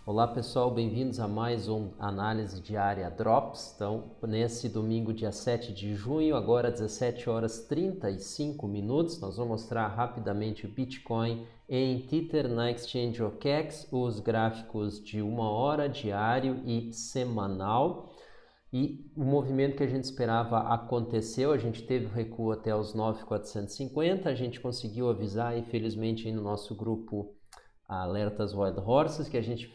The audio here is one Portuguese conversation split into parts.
Olá pessoal, bem-vindos a mais um Análise Diária Drops. Então, nesse domingo, dia 7 de junho, agora 17 horas 35 minutos, nós vamos mostrar rapidamente o Bitcoin em Tether na Exchange OKEx, os gráficos de 1 hora, diário e semanal. E o movimento que a gente esperava aconteceu, a gente teve o recuo até os 9.450, a gente conseguiu avisar, infelizmente, aí no nosso grupo Alertas Wild Horses, que a gente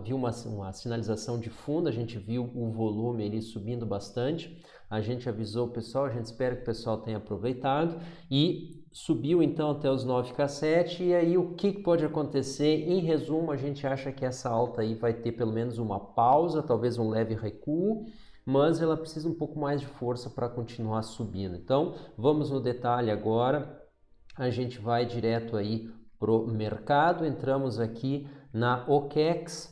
viu uma sinalização de fundo, a gente viu o volume ali subindo bastante, a gente avisou o pessoal, a gente espera que o pessoal tenha aproveitado e subiu então até os 9K7 e aí o que pode acontecer? Em resumo, a gente acha que essa alta aí vai ter pelo menos uma pausa, talvez um leve recuo, mas ela precisa um pouco mais de força para continuar subindo. Então, vamos no detalhe agora, a gente vai direto aí pro mercado, entramos aqui na OKEx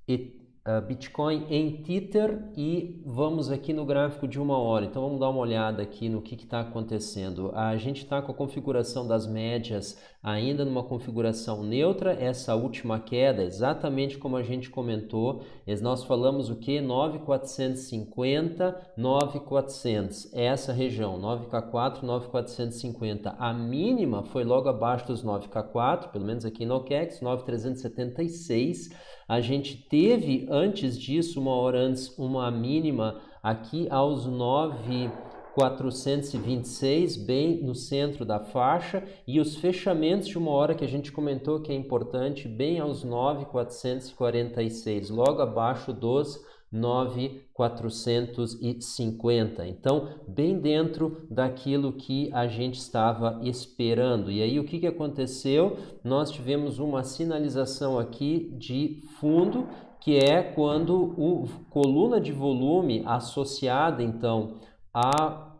e Bitcoin em Tether e vamos aqui no gráfico de 1 hora. Então vamos dar uma olhada aqui no que está acontecendo. A gente está com a configuração das médias ainda numa configuração neutra. Essa última queda, exatamente como a gente comentou, nós falamos o que? 9.450, 9.400. Essa região, 9K4, 9.450. A mínima foi logo abaixo dos 9K4, pelo menos aqui no OKEx, 9.376. A gente teve antes disso, 1 hora antes, uma mínima aqui aos 9.426, bem no centro da faixa, e os fechamentos de 1 hora que a gente comentou que é importante, bem aos 9.446, logo abaixo dos 9.450. Então, bem dentro daquilo que a gente estava esperando. E aí, o que aconteceu? Nós tivemos uma sinalização aqui de fundo, que é quando a coluna de volume associada, então,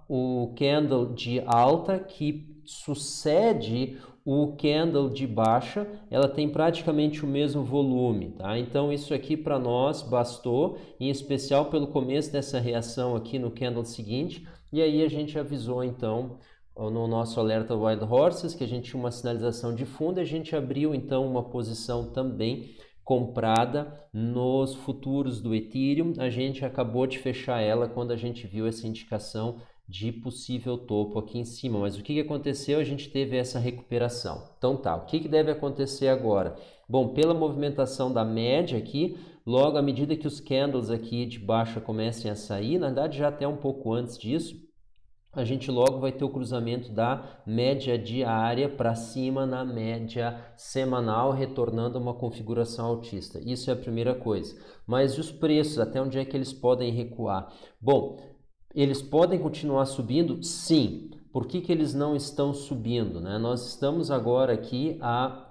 o candle de alta, que sucede o candle de baixa, ela tem praticamente o mesmo volume, tá? Então isso aqui para nós bastou, em especial pelo começo dessa reação aqui no candle seguinte, e aí a gente avisou então no nosso alerta Wild Horses que a gente tinha uma sinalização de fundo e a gente abriu então uma posição também comprada nos futuros do Ethereum. A gente acabou de fechar ela quando a gente viu essa indicação de possível topo aqui em cima. Mas o que aconteceu? A gente teve essa recuperação. Então tá, o que deve acontecer agora? Bom, pela movimentação da média aqui, logo à medida que os candles aqui de baixa comecem a sair, na verdade já até um pouco antes disso, a gente logo vai ter o cruzamento da média diária para cima na média semanal, retornando a uma configuração altista. Isso é a primeira coisa. Mas e os preços, até onde é que eles podem recuar? Bom, eles podem continuar subindo? Sim. Por que eles não estão subindo, né? Nós estamos agora aqui a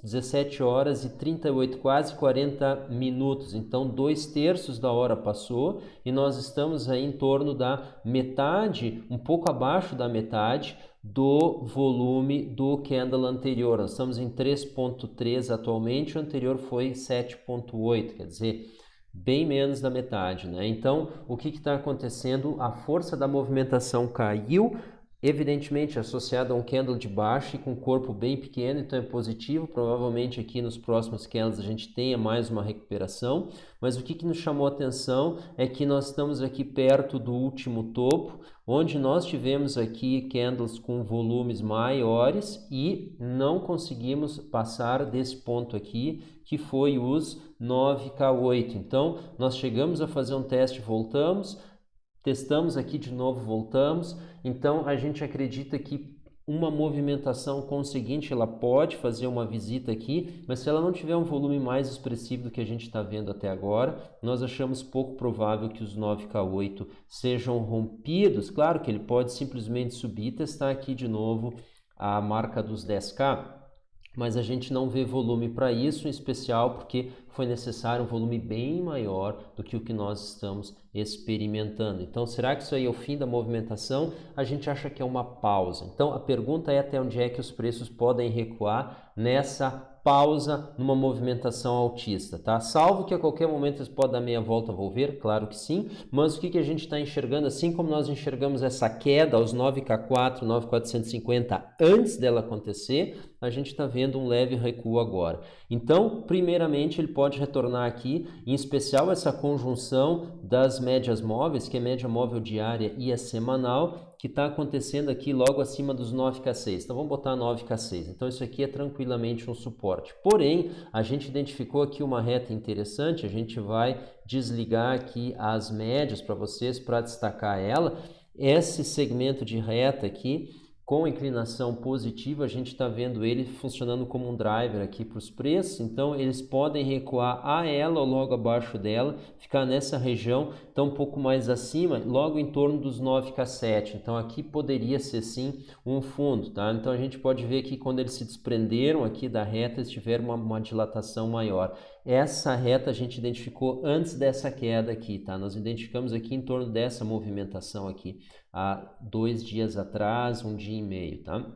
17 horas e 38, quase 40 minutos. Então, 2/3 da hora passou e nós estamos aí em torno da metade, um pouco abaixo da metade do volume do candle anterior. Nós estamos em 3.3 atualmente, o anterior foi 7.8, quer dizer, bem menos da metade, né? Então, o que está acontecendo? A força da movimentação caiu, evidentemente associado a um candle de baixa e com um corpo bem pequeno, então é positivo. Provavelmente aqui nos próximos candles a gente tenha mais uma recuperação, mas o que nos chamou a atenção é que nós estamos aqui perto do último topo, onde nós tivemos aqui candles com volumes maiores e não conseguimos passar desse ponto aqui, que foi os 9K8. Então, nós chegamos a fazer um teste, voltamos, testamos aqui de novo, voltamos. Então, a gente acredita que uma movimentação conseguinte, ela pode fazer uma visita aqui, mas se ela não tiver um volume mais expressivo do que a gente está vendo até agora, nós achamos pouco provável que os 9K8 sejam rompidos. Claro que ele pode simplesmente subir e testar aqui de novo a marca dos 10K, mas a gente não vê volume para isso, em especial porque foi necessário um volume bem maior do que o que nós estamos experimentando. Então, será que isso aí é o fim da movimentação? A gente acha que é uma pausa. Então, a pergunta é até onde é que os preços podem recuar nessa pausa numa movimentação altista, tá? Salvo que a qualquer momento eles podem dar meia volta, volver, claro que sim, mas o que a gente está enxergando, assim como nós enxergamos essa queda aos 9K4, 9.450 antes dela acontecer, a gente está vendo um leve recuo agora. Então, primeiramente, ele pode retornar aqui, em especial essa conjunção das médias móveis, que é média móvel diária e a semanal, que está acontecendo aqui logo acima dos 9K6. Então, vamos botar 9K6. Então, isso aqui é tranquilamente um suporte. Porém, a gente identificou aqui uma reta interessante, a gente vai desligar aqui as médias para vocês, para destacar ela. Esse segmento de reta aqui, com inclinação positiva, a gente está vendo ele funcionando como um driver aqui para os preços, então eles podem recuar a ela ou logo abaixo dela, ficar nessa região, então um pouco mais acima, logo em torno dos 9K7, então aqui poderia ser sim um fundo, tá? Então a gente pode ver que quando eles se desprenderam aqui da reta, eles tiveram uma dilatação maior. Essa reta a gente identificou antes dessa queda aqui, tá? Nós identificamos aqui em torno dessa movimentação aqui, há 2 dias atrás, 1 dia e meio, tá?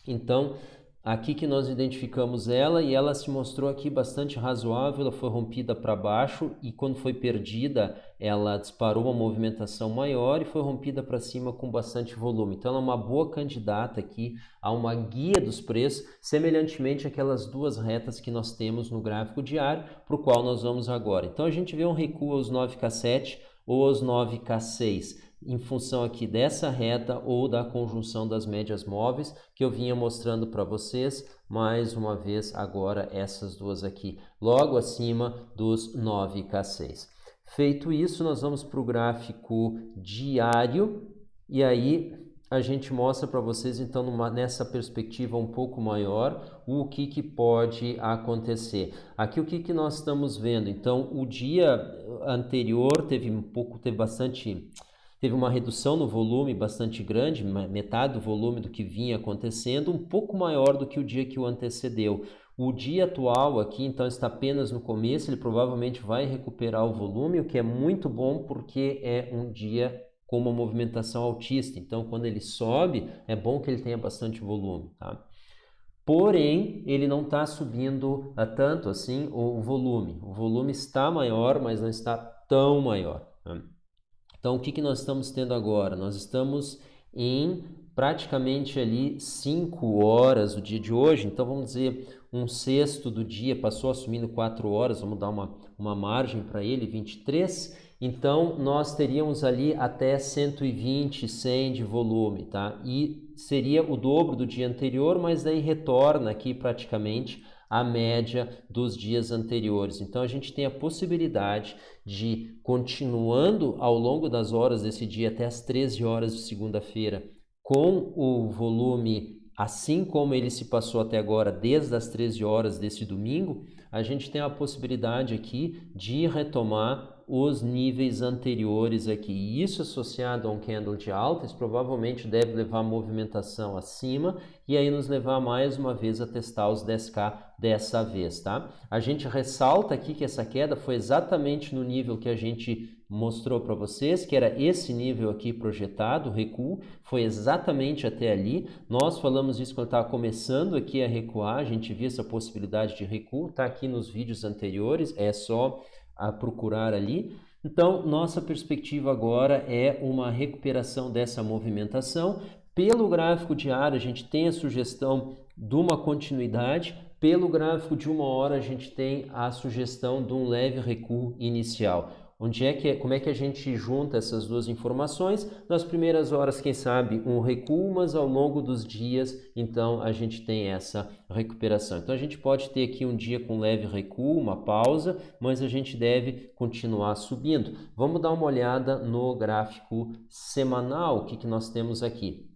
Então, aqui que nós identificamos ela e ela se mostrou aqui bastante razoável, ela foi rompida para baixo e quando foi perdida, ela disparou uma movimentação maior e foi rompida para cima com bastante volume. Então, ela é uma boa candidata aqui a uma guia dos preços, semelhantemente àquelas duas retas que nós temos no gráfico diário, para o qual nós vamos agora. Então, a gente vê um recuo aos 9K7 ou aos 9K6. Em função aqui dessa reta ou da conjunção das médias móveis que eu vinha mostrando para vocês, mais uma vez agora essas duas aqui, logo acima dos 9K6. Feito isso, nós vamos para o gráfico diário e aí a gente mostra para vocês então nessa perspectiva um pouco maior o que pode acontecer. Aqui o que nós estamos vendo? Então o dia anterior teve uma redução no volume bastante grande, metade do volume do que vinha acontecendo, um pouco maior do que o dia que o antecedeu. O dia atual aqui, então, está apenas no começo, ele provavelmente vai recuperar o volume, o que é muito bom porque é um dia com uma movimentação altista. Então, quando ele sobe, é bom que ele tenha bastante volume, tá? Porém, ele não está subindo tanto assim o volume. O volume está maior, mas não está tão maior, tá? Então, o que nós estamos tendo agora? Nós estamos em praticamente ali 5 horas o dia de hoje, então vamos dizer um sexto do dia, passou assumindo 4 horas, vamos dar uma margem para ele, 23, então nós teríamos ali até 120, 100 de volume, tá? E seria o dobro do dia anterior, mas daí retorna aqui praticamente a média dos dias anteriores. Então a gente tem a possibilidade de, continuando ao longo das horas desse dia até as 13 horas de segunda-feira, com o volume assim como ele se passou até agora, desde as 13 horas desse domingo, a gente tem a possibilidade aqui de retomar os níveis anteriores aqui. E isso associado a um candle de alta, isso provavelmente deve levar a movimentação acima e aí nos levar mais uma vez a testar os 10K dessa vez, tá? A gente ressalta aqui que essa queda foi exatamente no nível que a gente mostrou para vocês, que era esse nível aqui projetado, o recuo, foi exatamente até ali. Nós falamos isso quando estava começando aqui a recuar, a gente viu essa possibilidade de recuo, tá aqui nos vídeos anteriores, é só a procurar ali. Então, nossa perspectiva agora é uma recuperação dessa movimentação. Pelo gráfico diário, a gente tem a sugestão de uma continuidade. Pelo gráfico de 1 hora, a gente tem a sugestão de um leve recuo inicial. Como é que a gente junta essas duas informações? Nas primeiras horas, quem sabe, um recuo, mas ao longo dos dias, então, a gente tem essa recuperação. Então, a gente pode ter aqui um dia com leve recuo, uma pausa, mas a gente deve continuar subindo. Vamos dar uma olhada no gráfico semanal, o que nós temos aqui.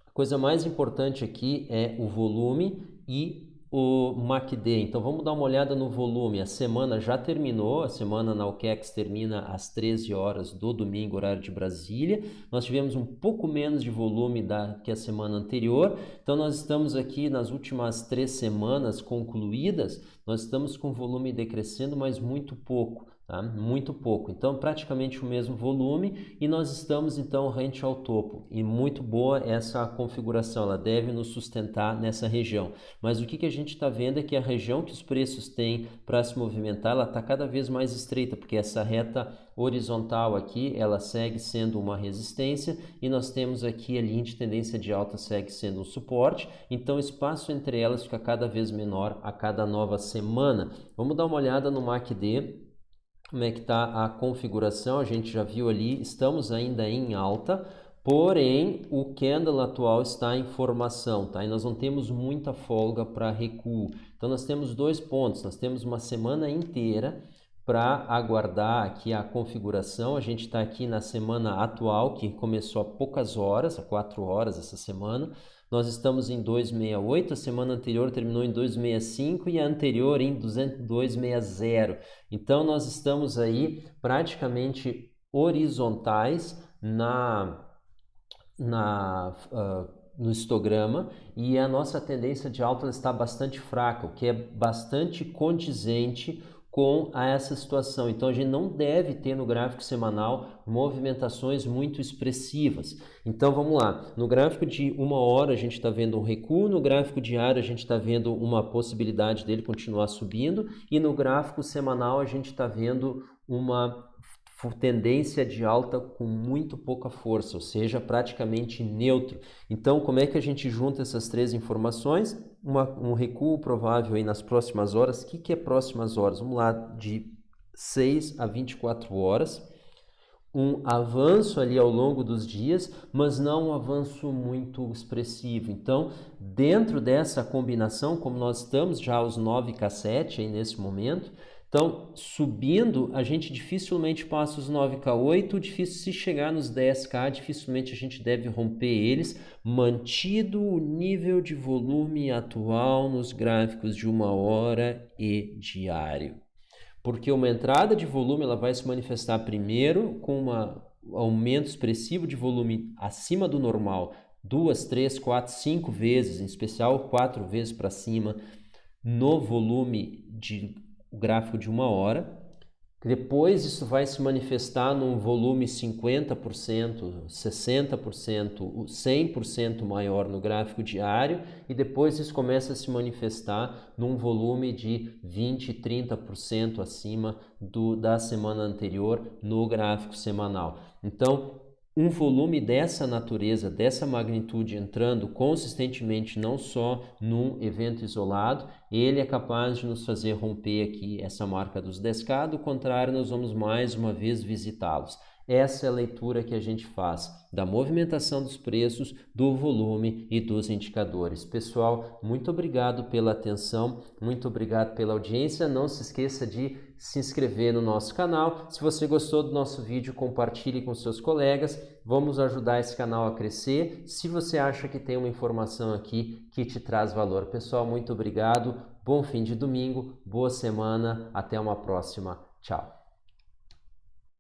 A coisa mais importante aqui é o volume e o MACD. Então vamos dar uma olhada no volume. A semana já terminou, a semana na OKEX termina às 13 horas do domingo, horário de Brasília. Nós tivemos um pouco menos de volume que a semana anterior. Então nós estamos aqui nas últimas 3 semanas concluídas, nós estamos com volume decrescendo, mas muito pouco. tá? Muito pouco. Então, praticamente o mesmo volume e nós estamos, então, rente ao topo. E muito boa essa configuração, ela deve nos sustentar nessa região. Mas o que a gente está vendo é que a região que os preços têm para se movimentar, ela está cada vez mais estreita, porque essa reta horizontal aqui, ela segue sendo uma resistência e nós temos aqui a linha de tendência de alta segue sendo um suporte, então o espaço entre elas fica cada vez menor a cada nova semana. Vamos dar uma olhada no MACD, como é que está a configuração. A gente já viu ali, estamos ainda em alta, porém o candle atual está em formação, tá? E nós não temos muita folga para recuo. Então nós temos dois pontos, nós temos uma semana inteira para aguardar aqui a configuração. A gente está aqui na semana atual, que começou há poucas horas, há 4 horas essa semana. Nós estamos em 268, a semana anterior terminou em 265 e a anterior em 260. Então nós estamos aí praticamente horizontais no histograma, e a nossa tendência de alta está bastante fraca, o que é bastante condizente com essa situação. Então a gente não deve ter no gráfico semanal movimentações muito expressivas. Então vamos lá, no gráfico de 1 hora a gente está vendo um recuo, no gráfico diário a gente está vendo uma possibilidade dele continuar subindo, e no gráfico semanal a gente está vendo uma tendência de alta com muito pouca força, ou seja, praticamente neutro. Então, como é que a gente junta essas três informações? Um recuo provável aí nas próximas horas. O que é próximas horas? Vamos lá, de 6 a 24 horas. Um avanço ali ao longo dos dias, mas não um avanço muito expressivo. Então, dentro dessa combinação, como nós estamos já aos 9K7 aí nesse momento, então, subindo, a gente dificilmente passa os 9K8, difícil se chegar nos 10K, dificilmente a gente deve romper eles, mantido o nível de volume atual nos gráficos de 1 hora e diário. Porque uma entrada de volume ela vai se manifestar primeiro com um aumento expressivo de volume acima do normal, 2, 3, 4, 5 vezes, em especial 4 vezes para cima, no volume de o gráfico de 1 hora. Depois isso vai se manifestar num volume 50%, 60%, 100% maior no gráfico diário, e depois isso começa a se manifestar num volume de 20%, 30% acima da semana anterior no gráfico semanal. Então, um volume dessa natureza, dessa magnitude entrando consistentemente, não só num evento isolado, ele é capaz de nos fazer romper aqui essa marca dos 10K, do contrário, nós vamos mais uma vez visitá-los. Essa é a leitura que a gente faz da movimentação dos preços, do volume e dos indicadores. Pessoal, muito obrigado pela atenção, muito obrigado pela audiência. Não se esqueça de se inscrever no nosso canal. Se você gostou do nosso vídeo, compartilhe com seus colegas. Vamos ajudar esse canal a crescer. Se você acha que tem uma informação aqui que te traz valor. Pessoal, muito obrigado. Bom fim de domingo, boa semana. Até uma próxima. Tchau.